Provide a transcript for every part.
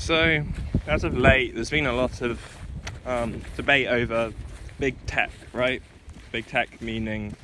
So, as of late, there's been a lot of debate over big tech, right? Big tech meaning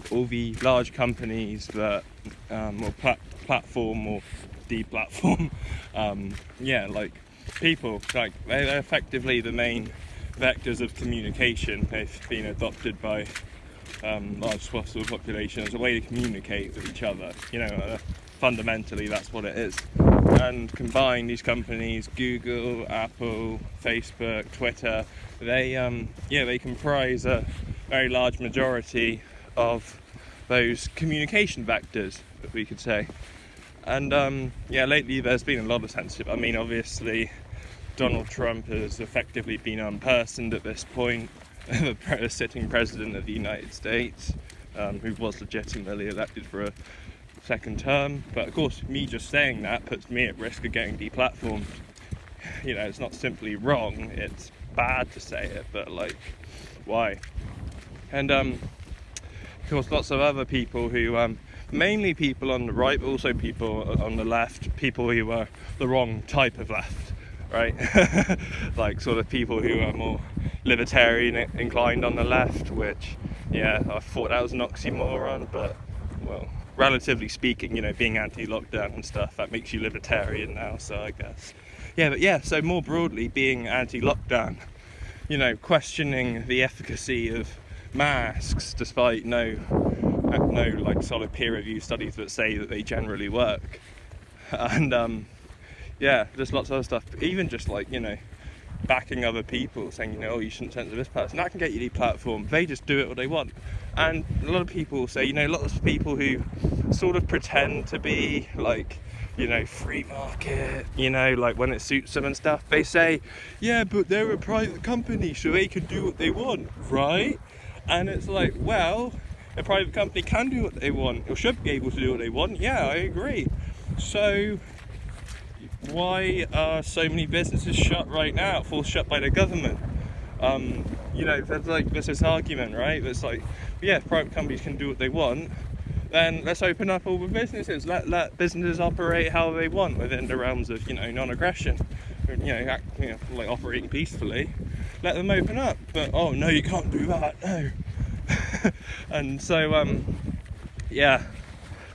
all the large companies that will platform or deplatform, like people, like they're effectively the main vectors of communication. They've been adopted by large swaths of the population as a way to communicate with each other. Fundamentally that's what it is. And combined, these companies, Google, Apple, Facebook, Twitter, they comprise a very large majority of those communication vectors, we could say. And lately there's been a lot of censorship. I mean, obviously Donald Trump has effectively been unpersoned at this point, the sitting president of the United States, who was legitimately elected for a second term. But of course, me just saying that puts me at risk of getting deplatformed. It's not simply wrong, it's bad to say it, but why? And of course, lots of other people who, mainly people on the right, but also people on the left, people who are the wrong type of left, right? Like sort of people who are more libertarian inclined on the left, which, I thought that was an oxymoron, but, well, relatively speaking, being anti-lockdown and stuff, that makes you libertarian now, so I guess. So more broadly, being anti-lockdown, questioning the efficacy of masks despite no solid peer-reviewed studies that say that they generally work. And just lots of other stuff, even just backing other people, saying, you shouldn't censor this person. That can get you deplatformed. They just do it what they want. And a lot of people say, lots of people who sort of pretend to be free market, when it suits them and stuff, they say, but they're a private company, so they can do what they want, right? And it's well, a private company can do what they want, or should be able to do what they want. Yeah, I agree. So why are so many businesses shut right now, forced shut by the government? There's this argument, right? That's if private companies can do what they want, then let's open up all the businesses. Let businesses operate how they want within the realms of, non-aggression. Operating peacefully. Let them open up. But, oh, no, you can't do that, no. And so,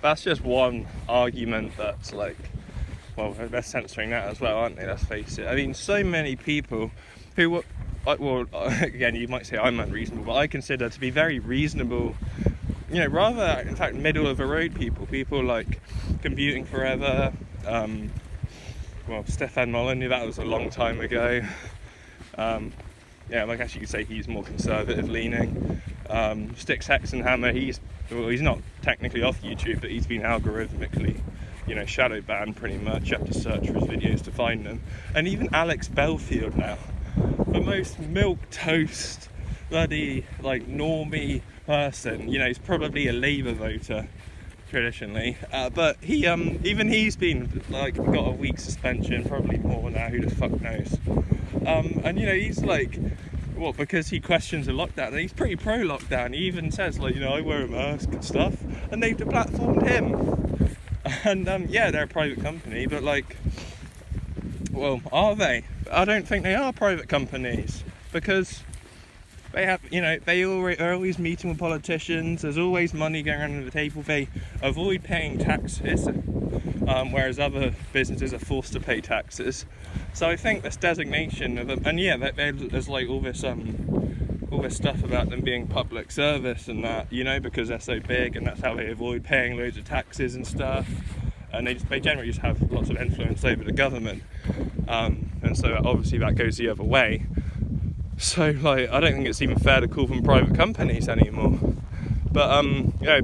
that's just one argument that's they're censoring that as well, aren't they? Let's face it. I mean, so many people who, again, you might say I'm unreasonable, but I consider to be very reasonable, rather, in fact, middle of the road people like Computing Forever, Stefan Molyneux, that was a long time ago. I guess you could say he's more conservative leaning. Styx Hexenhammer, he's not technically off YouTube, but he's been algorithmically, shadow banned pretty much. You have to search for his videos to find them. And even Alex Belfield now, the most milquetoast, bloody, normie person. He's probably a Labour voter, traditionally. But he, even he's been, got a week suspension, probably more now, who the fuck knows. And, he's because he questions the lockdown, and he's pretty pro-lockdown. He even says, I wear a mask and stuff, and they've deplatformed him. And, they're a private company, but, are they? I don't think they are private companies, because they have, they're always meeting with politicians, there's always money going under the table, they avoid paying taxes, whereas other businesses are forced to pay taxes. So I think this designation of them, and there's all this stuff about them being public service and that, because they're so big, and that's how they avoid paying loads of taxes and stuff, and they generally just have lots of influence over the government, and so obviously that goes the other way. So I don't think it's even fair to call them private companies anymore. But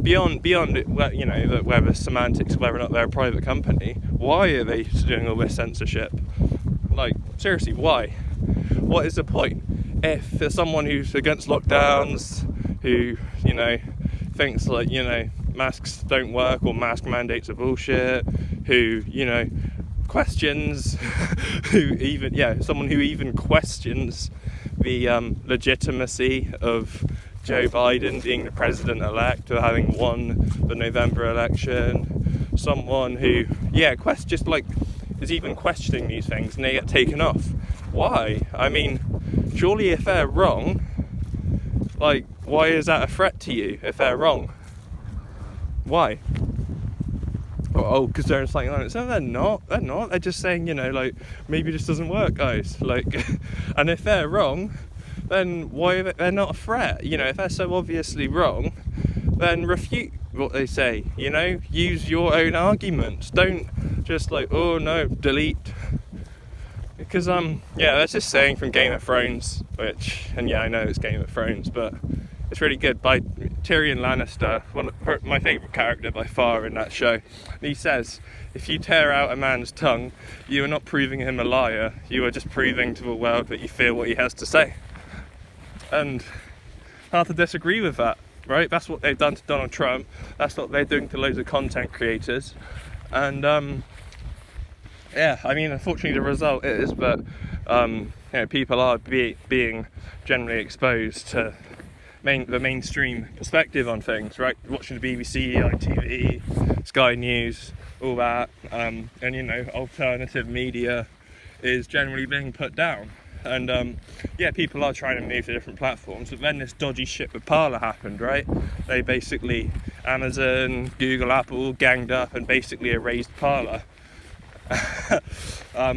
beyond it, whether semantics, whether or not they're a private company, why are they doing all this censorship? Seriously, why? What is the point? If there's someone who's against lockdowns, who thinks masks don't work or mask mandates are bullshit, who questions, someone who even questions the legitimacy of Joe Biden being the president-elect or having won the November election, someone who, questions is even questioning these things, and they get taken off. Why? I mean, surely if they're wrong, like, why is that a threat to you if they're wrong? Why? Oh, because they're something like that. So they're not. They're just saying, like, maybe this doesn't work, guys. Like, and if they're wrong, then why they're not a threat? If they're so obviously wrong, then refute what they say. Use your own arguments. Don't just like, oh no, delete. Because that's just saying from Game of Thrones, I know it's Game of Thrones, but it's really good, by Tyrion Lannister, my favourite character by far in that show. And he says, if you tear out a man's tongue, you are not proving him a liar, you are just proving to the world that you feel what he has to say. And hard to disagree with that, right? That's what they've done to Donald Trump, that's what they're doing to loads of content creators. And unfortunately the result is, but people are being generally exposed to the mainstream perspective on things, right? Watching the BBC, ITV, Sky News, all that, and alternative media is generally being put down. And people are trying to move to different platforms, but then this dodgy shit with Parler happened, right? They basically, Amazon, Google, Apple ganged up and basically erased Parler.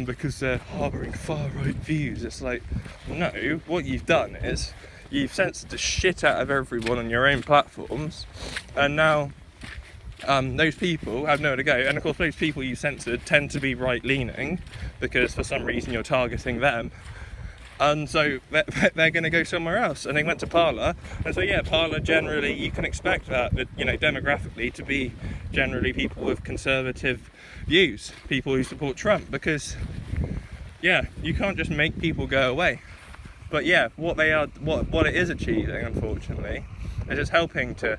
Because they're harbouring far-right views. It's like, no, what you've done is you've censored the shit out of everyone on your own platforms, and now those people have nowhere to go. And of course those people you censored tend to be right-leaning, because for some reason you're targeting them, and so they're going to go somewhere else. And they went to Parler, and so Parler generally, you can expect that demographically to be generally people with conservative views, people who support Trump, because you can't just make people go away. But what it is achieving, unfortunately, is it's helping to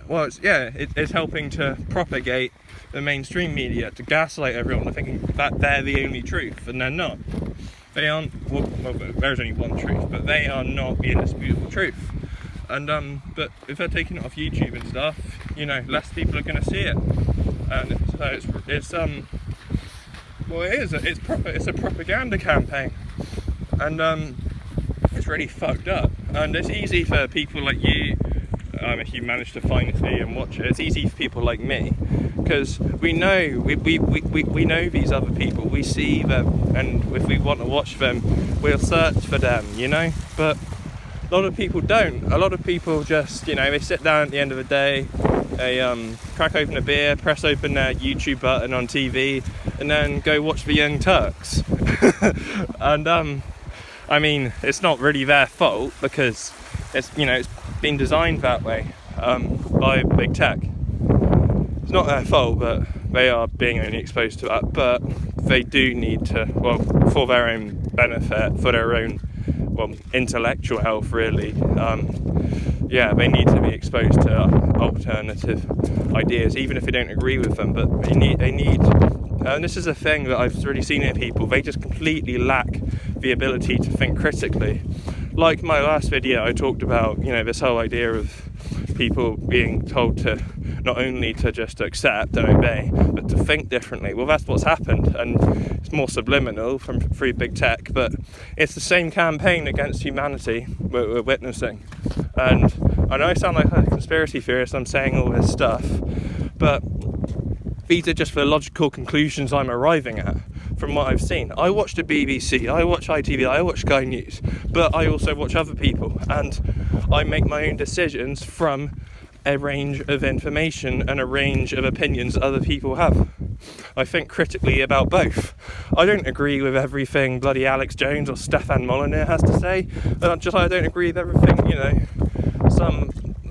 it's helping to propagate the mainstream media, to gaslight everyone into thinking that they're the only truth, and they're not. They aren't. Well, there's only one truth, but they are not the indisputable truth. And but if they're taking it off YouTube and stuff, less people are going to see it. And so it's a propaganda campaign, and it's really fucked up. And it's easy for people like you, if you manage to find it and watch it. It's easy for people like me, because we know we know these other people. We see them, and if we want to watch them, we'll search for them. But a lot of people don't. A lot of people just, they sit down at the end of the day, they crack open a beer, press open their YouTube button on TV, and then go watch the Young Turks. And it's not really their fault, because it's been designed that way by big tech. It's not their fault, but they are being only exposed to that. But they do need to, for their own benefit, for their own intellectual health, really. They need to be exposed to alternative ideas, even if they don't agree with them. But they need. And this is a thing that I've really seen in people. They just completely lack the ability to think critically. Like my last video, I talked about, this whole idea of people being told to not only to just accept and obey, but to think differently. Well, that's what's happened, and it's more subliminal through big tech, but it's the same campaign against humanity we're witnessing. And I know I sound like a conspiracy theorist, I'm saying all this stuff, but these are just the logical conclusions I'm arriving at from what I've seen. I watch the BBC, I watch ITV, I watch Sky News, but I also watch other people, and I make my own decisions from a range of information and a range of opinions that other people have. I think critically about both. I don't agree with everything bloody Alex Jones or Stefan Molyneux has to say. I don't agree with everything,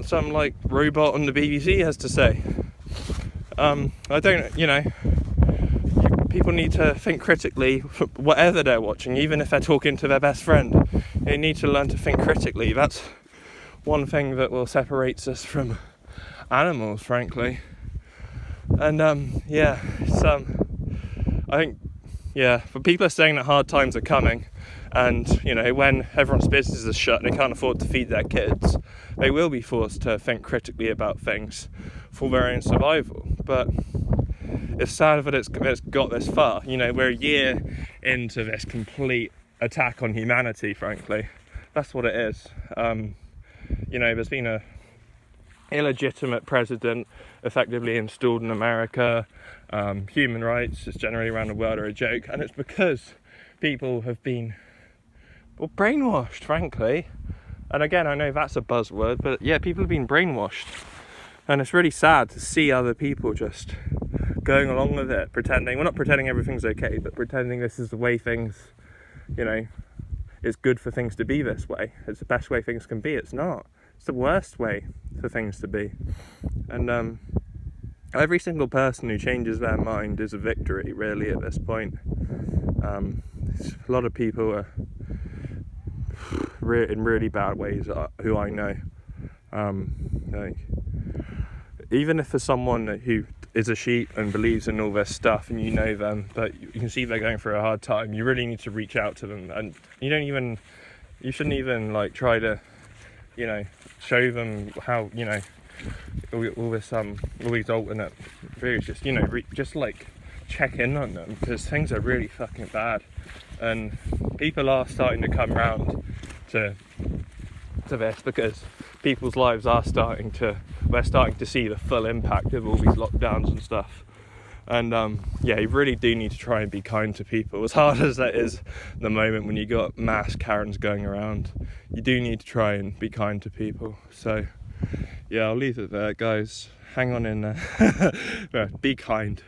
some like robot on the BBC has to say. People need to think critically, whatever they're watching, even if they're talking to their best friend. They need to learn to think critically. That's one thing that will separate us from animals, frankly. And I think, but people are saying that hard times are coming, and when everyone's businesses are shut and they can't afford to feed their kids, they will be forced to think critically about things for their own survival. But it's sad that it's got this far. You know, we're a year into this complete attack on humanity, frankly. That's what it is. You know, there's been a illegitimate president effectively installed in America. Human rights just generally around the world are a joke, and it's because people have been, well, brainwashed, frankly. And again, I know that's a buzzword, but yeah, people have been brainwashed, and it's really sad to see other people just going along with it, pretending, well, not pretending everything's okay, but pretending this is the way things, you know, it's good for things to be this way. It's the best way things can be. It's not. It's the worst way for things to be. And every single person who changes their mind is a victory, really, at this point. A lot of people are in really bad ways who I know. Like, even if there's someone who is a sheep and believes in all this stuff, and you know them, but you can see they're going through a hard time, you really need to reach out to them. And you shouldn't even like try to, you know, show them how, you know, all these alternate views. Just, you know, just like check in on them, because things are really fucking bad, and people are starting to come around to this, because people's lives are we're starting to see the full impact of all these lockdowns and stuff. And yeah, you really do need to try and be kind to people, as hard as that is at the moment when you got mass Karens going around. You do need to try and be kind to people. So yeah, I'll leave it there, guys. Hang on in there. Be kind.